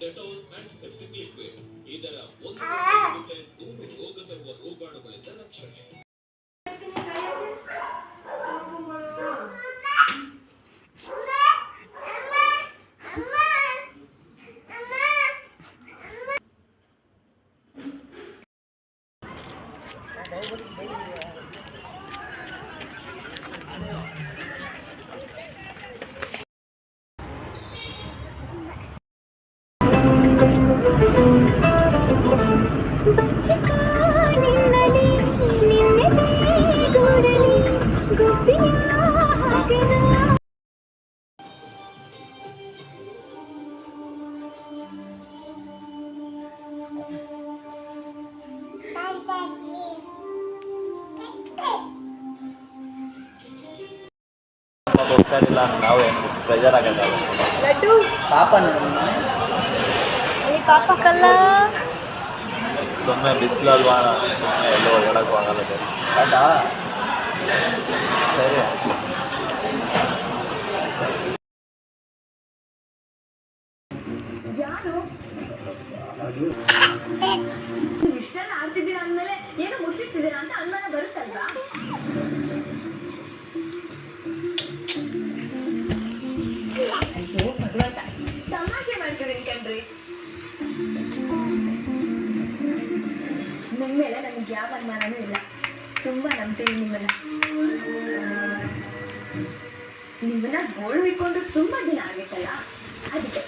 Dettol and septic liquid ಇದರ ಒಂದು ನೂರು ರೋಗ ತರುವ ರೋಗಾಣುಗಳಿಂದ ರಕ್ಷಣೆ. ಹೋಗ್ತಾರಿಲ್ಲ ನಾವೇ ಪ್ರೆಜರ್ ಆಗಲ್ಲ ಲಡ್ಡು ಪಾಪ ಪಾಪಕ್ಕಲ್ಲ ಸುಮ್ಮನೆ ಬಿಸಿಲಲ್ವಾ ಸುಮ್ಮನೆ ಎಲ್ಲೋ ಹೇಳಕ್ಕೂ ಆಗಲ್ಲ ಆಯ್ತಾ ಸರಿ ಯಾರು ಇಷ್ಟೆಲ್ಲ ಆಡ್ತಿದ್ದೀರಾ ಅಂದ್ಮೇಲೆ ಏನೋ ಮುಚ್ಚಿಟ್ಟಿದ್ದೀರಾ ಅಂತ ಅನುಮಾನ ಬರುತ್ತಲ್ವಾ? ಅಯ್ಯೋ ಭಗವಂತ, ತಮಾಷೆ ಮಾಡ್ತಿದ್ದೀನಿ ಕಣ್ರಿ. ನಿಮ್ಮ ಮೇಲೆ ನನಗೆ ಯಾವ ಅನುಮಾನನೂ ಇಲ್ಲ. ತುಂಬಾ ನಂಬ್ತೀನಿ ನಿಮ್ಮನ್ನ. ನಿಮ್ಮನ್ನ ಗೋಳು ಇಟ್ಕೊಂಡು ತುಂಬಾ ದಿನ ಆಗಿತ್ತಲ್ಲ, ಅದಕ್ಕೆ